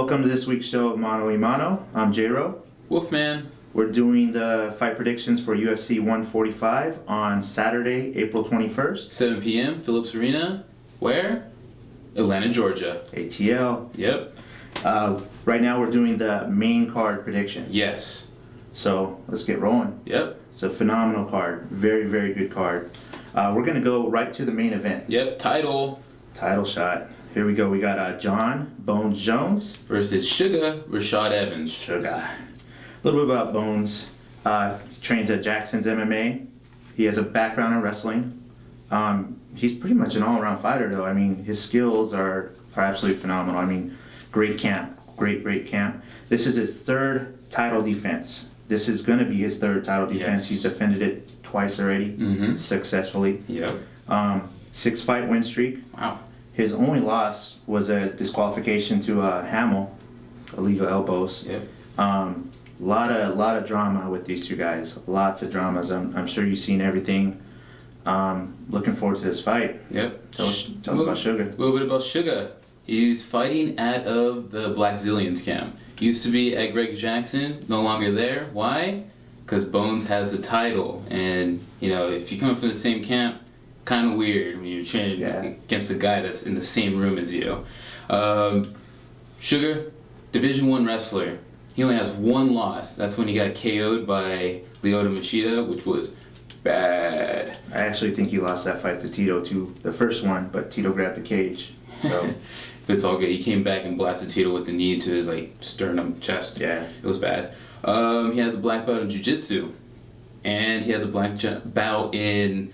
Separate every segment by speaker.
Speaker 1: Welcome to this week's show of Mano y Mano. I'm J-Ro.
Speaker 2: Wolfman.
Speaker 1: We're doing the fight predictions for UFC 145 on Saturday, April 21st.
Speaker 2: 7 p.m. Phillips Arena. Where? Atlanta, Georgia.
Speaker 1: ATL.
Speaker 2: Yep.
Speaker 1: Right now we're doing the main card predictions.
Speaker 2: Yes.
Speaker 1: So let's get rolling.
Speaker 2: Yep.
Speaker 1: It's a phenomenal card. Very, very good card. We're going to go right to the main event.
Speaker 2: Yep. Title
Speaker 1: shot. Here we go. We got John Bones Jones
Speaker 2: versus Sugar Rashad Evans.
Speaker 1: Sugar. A little bit about Bones. He trains at Jackson's MMA. He has a background in wrestling. He's pretty much an all-around fighter, though. I mean, his skills are absolutely phenomenal. I mean, great camp. Great camp. This is his third title defense. This is going to be his third title defense.
Speaker 2: Yes.
Speaker 1: He's defended it twice already, successfully.
Speaker 2: Yep.
Speaker 1: 6-fight win streak.
Speaker 2: Wow.
Speaker 1: His only loss was a disqualification to Hamill, illegal elbows.
Speaker 2: Yep.
Speaker 1: Lot of drama with these two guys. Lots of dramas. I'm sure you've seen everything. Looking forward to this fight.
Speaker 2: Yep.
Speaker 1: Tell us about Sugar.
Speaker 2: A little bit about Sugar. He's fighting out of the Black Zillions camp. Used to be at Greg Jackson, no longer there. Why? Because Bones has the title, and you know, if you come from the same camp, kind of weird when you're training against a guy that's in the same room as you. Sugar, Division I wrestler. He only has one loss. That's when he got KO'd by Lyoto Machida, which was bad.
Speaker 1: I actually think he lost that fight to Tito too, the first one, but Tito grabbed the cage. So
Speaker 2: it's all good. He came back and blasted Tito with the knee to his sternum, chest.
Speaker 1: Yeah,
Speaker 2: it was bad. He has a black belt in jiu-jitsu, and he has a black belt in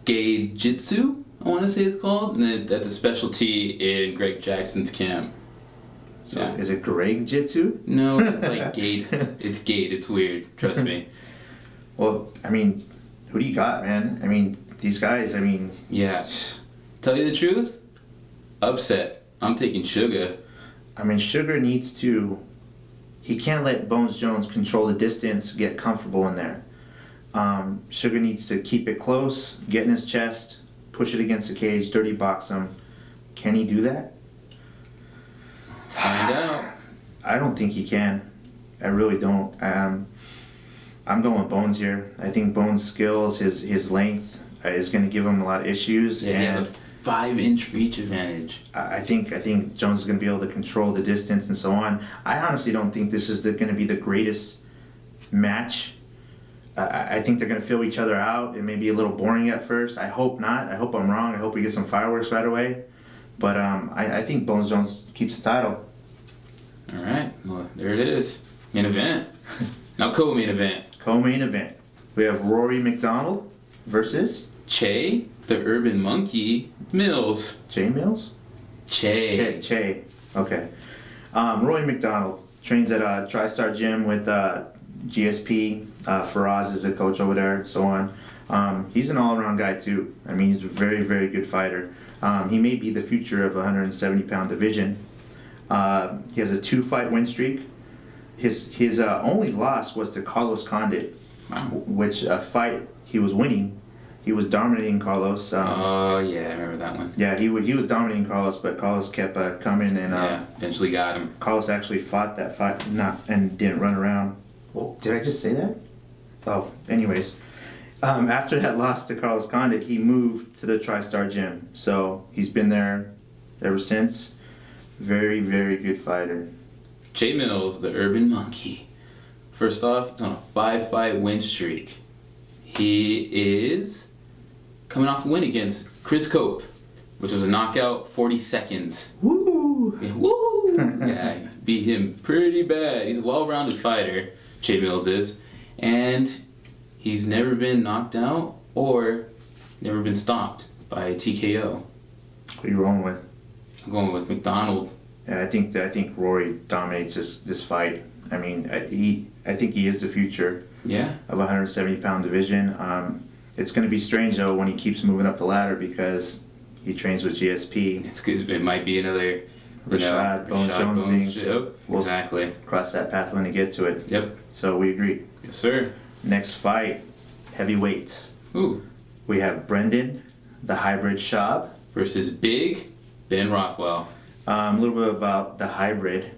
Speaker 2: Gaijitsu, I want to say it's called, and that's a specialty in Greg Jackson's camp.
Speaker 1: So is it Greg Jitsu?
Speaker 2: No, it's like Gate. It's Gate. It's weird. Trust me.
Speaker 1: Well, I mean, who do you got, man? I mean, these guys, I mean...
Speaker 2: Yeah. Tell you the truth? Upset. I'm taking Sugar.
Speaker 1: I mean, Sugar needs to... He can't let Bones Jones control the distance, get comfortable in there. Sugar needs to keep it close, get in his chest, push it against the cage, dirty box him. Can he do that?
Speaker 2: Find out.
Speaker 1: I don't think he can. I really don't. I'm going with Bones here. I think Bones' skills, his length, is going to give him a lot of issues.
Speaker 2: Yeah,
Speaker 1: and
Speaker 2: he has a 5-inch reach advantage.
Speaker 1: I think Jones is going to be able to control the distance and so on. I honestly don't think this is going to be the greatest match. I think they're going to feel each other out. It may be a little boring at first. I hope not. I hope I'm wrong. I hope we get some fireworks right away. But I think Bones Jones keeps the title.
Speaker 2: All right. Well, there it is. Main event. Now co-main event.
Speaker 1: Co-main event. We have Rory McDonald versus...
Speaker 2: Che, the Urban Monkey, Mills.
Speaker 1: Che Mills? Che. Okay. Rory McDonald trains at a TriStar Gym with GSP. Faraz is a coach over there and so on. He's an all-around guy too. I mean, he's a very, very good fighter. He may be the future of 170-pound division. He has a 2-fight win streak. His only loss was to Carlos Condit, which fight he was winning. He was dominating Carlos.
Speaker 2: Oh yeah, I remember that one.
Speaker 1: Yeah, he was dominating Carlos, but Carlos kept coming and
Speaker 2: eventually got him.
Speaker 1: Carlos actually fought that fight, and didn't run around. Oh, did I just say that? Oh, anyways. After that loss to Carlos Condit, he moved to the TriStar Gym. So he's been there ever since. Very, very good fighter.
Speaker 2: Che Mills, the Urban Monkey. First off, he's on a 5-fight win streak. He is coming off a win against Chris Cope, which was a knockout, 40 seconds.
Speaker 1: Woo!
Speaker 2: Yeah, woo! Yeah, beat him pretty bad. He's a well-rounded fighter, Che Mills is. And he's never been knocked out or never been stopped by TKO.
Speaker 1: Who are you rolling with?
Speaker 2: I'm going with McDonald.
Speaker 1: Yeah, I think Rory dominates this fight. I mean, I think he is the future of 170-pound division. It's going to be strange though when he keeps moving up the ladder because he trains with GSP.
Speaker 2: It might be another
Speaker 1: Rashad Bones Jones thing.
Speaker 2: Yep,
Speaker 1: we'll
Speaker 2: exactly.
Speaker 1: Cross that path when they get to it.
Speaker 2: Yep.
Speaker 1: So we agree.
Speaker 2: Yes, sir.
Speaker 1: Next fight, heavyweights.
Speaker 2: Ooh.
Speaker 1: We have Brendan, the hybrid Schaub,
Speaker 2: versus Big Ben Rothwell.
Speaker 1: A little bit about the hybrid.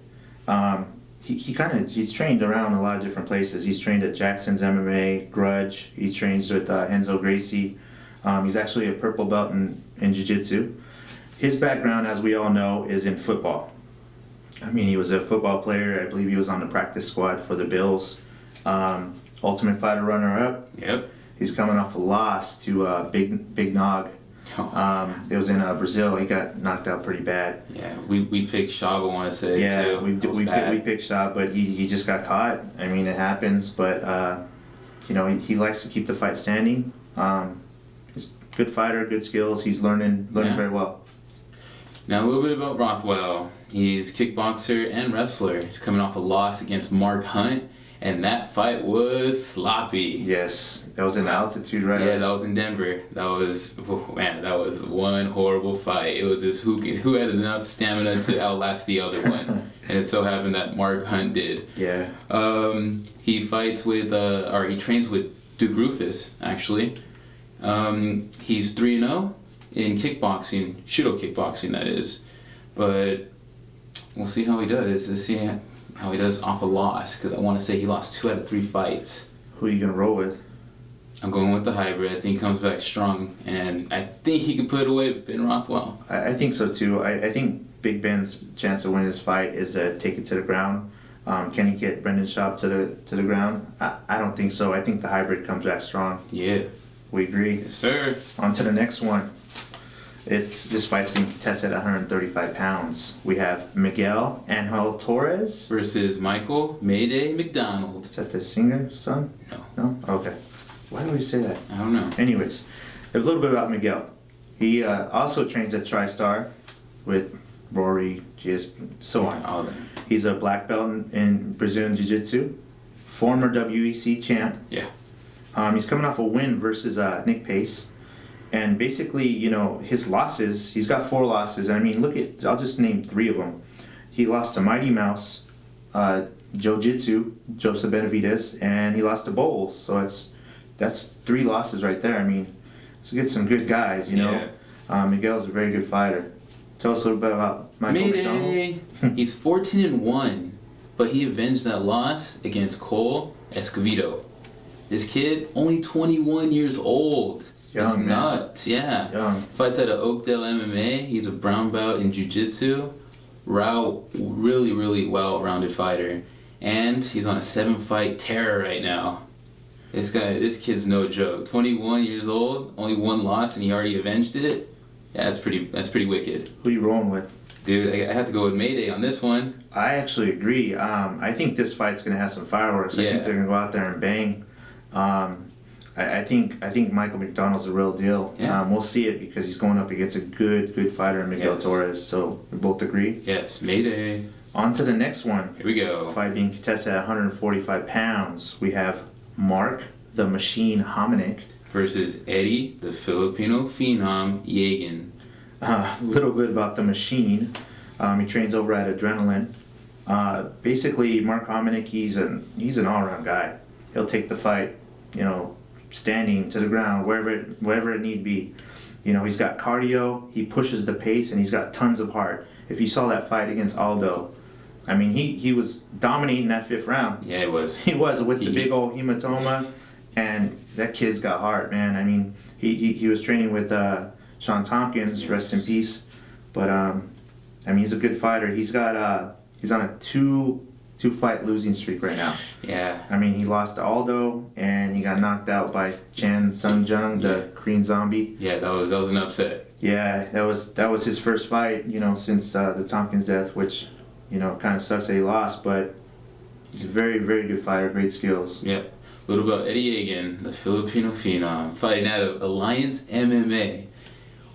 Speaker 1: He's trained around a lot of different places. He's trained at Jackson's MMA, Grudge. He trains with Enzo Gracie. He's actually a purple belt in jiu-jitsu. His background, as we all know, is in football. I mean, he was a football player. I believe he was on the practice squad for the Bills. Ultimate Fighter runner-up.
Speaker 2: Yep.
Speaker 1: He's coming off a loss to Big Nog. It was in Brazil. He got knocked out pretty bad.
Speaker 2: Yeah, we picked Shab, I want to say,
Speaker 1: yeah,
Speaker 2: too.
Speaker 1: we picked Shab, but he just got caught. I mean, it happens, but he likes to keep the fight standing. He's a good fighter, good skills. He's learning very well.
Speaker 2: Now, a little bit about Rothwell. He's kickboxer and wrestler. He's coming off a loss against Mark Hunt, and that fight was sloppy.
Speaker 1: Yes, that was in altitude, right?
Speaker 2: Yeah, that was in Denver. That was one horrible fight. It was just who had enough stamina to outlast the other one, and it so happened that Mark Hunt did.
Speaker 1: Yeah.
Speaker 2: He fights with, he trains with Duke Rufus, actually. He's 3-0 in kickboxing, Shudo kickboxing, that is. But we'll see how he does. Let's see how he does off a loss, because I want to say he lost 2 out of 3 fights.
Speaker 1: Who are you going to roll with?
Speaker 2: I'm going with the hybrid. I think he comes back strong, and I think he can put away Ben Rothwell.
Speaker 1: I think so too. I think Big Ben's chance of winning this fight is to take it to the ground. Can he get Brendan Schaub to the ground? I don't think so. I think the hybrid comes back strong.
Speaker 2: Yeah.
Speaker 1: We agree.
Speaker 2: Yes, sir.
Speaker 1: On to the next one. This fight's being contested at 135 pounds. We have Miguel Angel Torres
Speaker 2: versus Michael Mayday McDonald.
Speaker 1: Is that the singer's son?
Speaker 2: No.
Speaker 1: No? Okay. Why do we say that?
Speaker 2: I don't know.
Speaker 1: Anyways, a little bit about Miguel. He also trains at TriStar with Rory, GSP, so on.
Speaker 2: All that.
Speaker 1: He's a black belt in Brazilian Jiu-Jitsu, former WEC champ.
Speaker 2: Yeah.
Speaker 1: He's coming off a win versus Nick Pace. And basically, his losses, he's got 4 losses. I mean, I'll just name 3 of them. He lost to Mighty Mouse, Jiu-Jitsu, Joseph Benavides, and he lost to Bowles. So that's 3 losses right there. I mean, so get some good guys,
Speaker 2: Yeah.
Speaker 1: Miguel's a very good fighter. Tell us a little bit about Michael
Speaker 2: Mayday. He's 14-1, but he avenged that loss against Cole Escovedo. This kid, only 21 years old.
Speaker 1: Young,
Speaker 2: it's
Speaker 1: man.
Speaker 2: nuts, yeah.
Speaker 1: Young.
Speaker 2: Fights out of Oakdale MMA. He's a brown belt in jiu-jitsu. Really, really well-rounded fighter. And he's on a 7-fight tear right now. This kid's no joke. 21 years old, only 1 loss, and he already avenged it. Yeah, that's pretty wicked.
Speaker 1: Who you rolling with?
Speaker 2: Dude, I have to go with Mayday on this one.
Speaker 1: I actually agree. I think this fight's going to have some fireworks. I think they're going to go out there and bang. I think Michael McDonald's the real deal.
Speaker 2: Yeah.
Speaker 1: We'll see it because he's going up against a good fighter in Miguel Torres. So we both agree.
Speaker 2: Yes, Mayday.
Speaker 1: On to the next one.
Speaker 2: Here we go.
Speaker 1: Fight being contested at 145 pounds. We have Mark the Machine Hominick
Speaker 2: versus Eddie the Filipino Phenom Yagan.
Speaker 1: A little bit about the Machine. He trains over at Adrenaline. Basically, Mark Hominick, he's an all-around guy. He'll take the fight, standing to the ground, wherever it need be. He's got cardio, he pushes the pace, and he's got tons of heart. If you saw that fight against Aldo, I mean, he was dominating that 5th round.
Speaker 2: Yeah, he was.
Speaker 1: He was with the big old hematoma, and that kid's got heart, man. I mean, he was training with Sean Tompkins, rest in peace. But I mean, he's a good fighter. He's on a 2-fight losing streak right now.
Speaker 2: Yeah.
Speaker 1: I mean, he lost to Aldo, and he got knocked out by Chan Sung Jung, the Korean Zombie.
Speaker 2: Yeah, that was an upset.
Speaker 1: Yeah, that was his first fight, since the Tompkins death, which, kind of sucks that he lost, but he's a very, very good fighter, great skills.
Speaker 2: Yep. A little about Eddie Yagan, the Filipino Phenom, fighting out of Alliance MMA.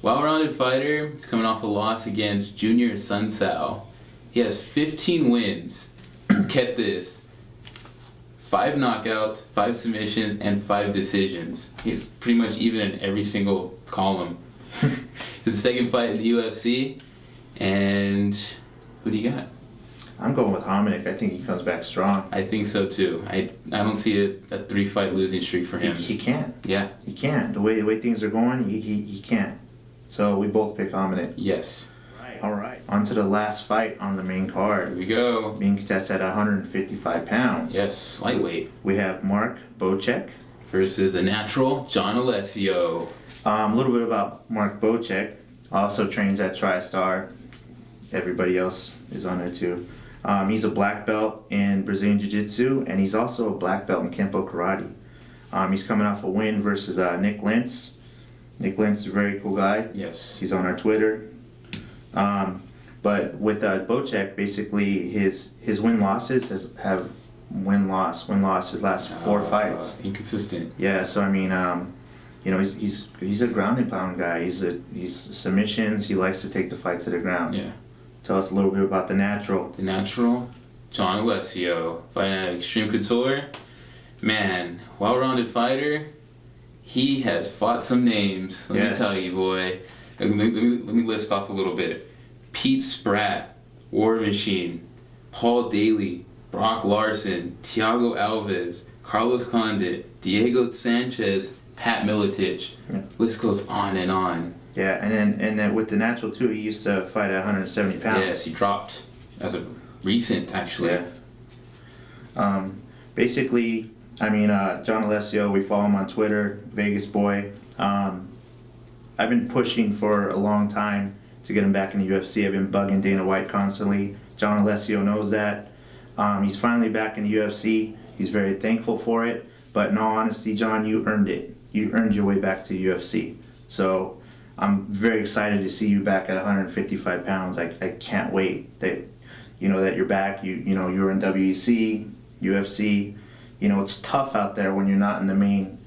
Speaker 2: Well-rounded fighter, he's coming off a loss against Junior Sunsao. He has 15 wins. Get this. 5 knockouts, 5 submissions, and 5 decisions. He's pretty much even in every single column. It's his 2nd fight in the UFC. And who do you got?
Speaker 1: I'm going with Hominick. I think he comes back strong.
Speaker 2: I think so too. I don't see a 3-fight losing streak for him.
Speaker 1: He can't.
Speaker 2: Yeah.
Speaker 1: He can't. The way things are going, he can't. So we both pick Hominick.
Speaker 2: Yes.
Speaker 1: Right. All right. On to the last fight on the main
Speaker 2: Here
Speaker 1: card.
Speaker 2: we go.
Speaker 1: Being contested at 155 pounds.
Speaker 2: Yes, lightweight.
Speaker 1: We have Mark Bocek.
Speaker 2: Versus the natural John Alessio.
Speaker 1: A little bit about Mark Bocek. Also trains at TriStar. Everybody else is on there too. He's a black belt in Brazilian Jiu-Jitsu, and he's also a black belt in Kempo Karate. He's coming off a win versus Nick Lentz. Nick Lentz is a very cool guy.
Speaker 2: Yes.
Speaker 1: He's on our Twitter. But with Bocek, basically his win-losses have win-loss his last 4 fights.
Speaker 2: Inconsistent.
Speaker 1: Yeah, so I mean, you know, he's a ground and pound guy. He's submissions. He likes to take the fight to the ground.
Speaker 2: Yeah.
Speaker 1: Tell us a little bit about the natural.
Speaker 2: The natural John Alessio fighting at Extreme Couture. Man, well-rounded fighter. He has fought some names. Let
Speaker 1: Yes.
Speaker 2: me tell you, boy. Let me list off a little bit. Pete Spratt, War Machine, Paul Daly, Brock Larson, Thiago Alves, Carlos Condit, Diego Sanchez, Pat Miletich.
Speaker 1: Yeah.
Speaker 2: List goes on and on.
Speaker 1: Yeah, and then with the natural too, he used to fight at 170 pounds.
Speaker 2: Yes, he dropped as a recent actually.
Speaker 1: Yeah. Basically, I mean, John Alessio, we follow him on Twitter, Vegas boy. I've been pushing for a long time to get him back in the UFC. I've been bugging Dana White constantly. John Alessio knows that. He's finally back in the UFC. He's very thankful for it. But in all honesty, John, you earned it. You earned your way back to the UFC. So I'm very excited to see you back at 155 pounds. I can't wait that that you're back. You know you're in WEC, UFC. You know it's tough out there when you're not in the main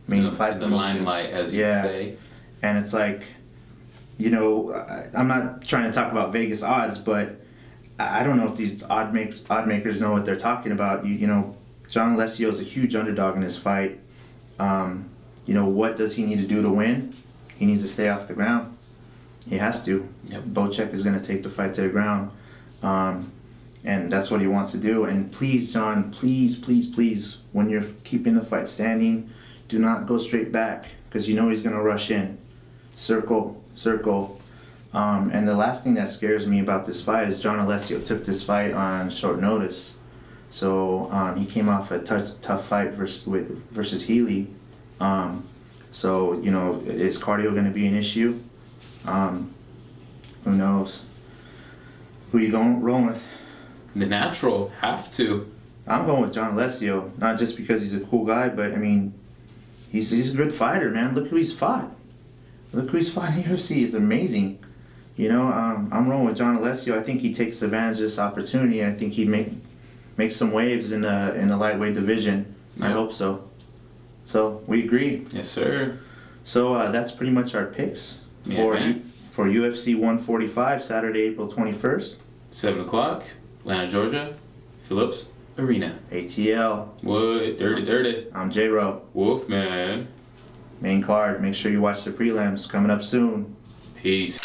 Speaker 1: fight
Speaker 2: in the
Speaker 1: promotions.
Speaker 2: limelight, as you say.
Speaker 1: And it's like, I'm not trying to talk about Vegas odds, but I don't know if these odd makers know what they're talking about. John Alessio is a huge underdog in this fight. What does he need to do to win? He needs to stay off the ground. He has to.
Speaker 2: Yep.
Speaker 1: Bocek is going to take the fight to the ground. And that's what he wants to do. And please, John, please, when you're keeping the fight standing, do not go straight back because he's going to rush in. Circle. And the last thing that scares me about this fight is John Alessio took this fight on short notice. So he came off a tough fight versus Healy. So, is cardio going to be an issue? Who knows? Who you rolling with?
Speaker 2: The natural, have to.
Speaker 1: I'm going with John Alessio, not just because he's a cool guy, but I mean, he's a good fighter, man. Look who he's fought. Look who he's fought in the UFC. He's amazing. I'm rolling with John Alessio. I think he takes advantage of this opportunity. I think he'd make some waves in the lightweight division. I hope so. So we agree.
Speaker 2: Yes, sir.
Speaker 1: So that's pretty much our picks for UFC 145, Saturday, April 21st.
Speaker 2: 7 o'clock, Atlanta, Georgia, Phillips Arena.
Speaker 1: ATL.
Speaker 2: What? Dirty.
Speaker 1: I'm J-Ro.
Speaker 2: Wolfman.
Speaker 1: Main card. Make sure you watch the prelims coming up soon.
Speaker 2: Peace.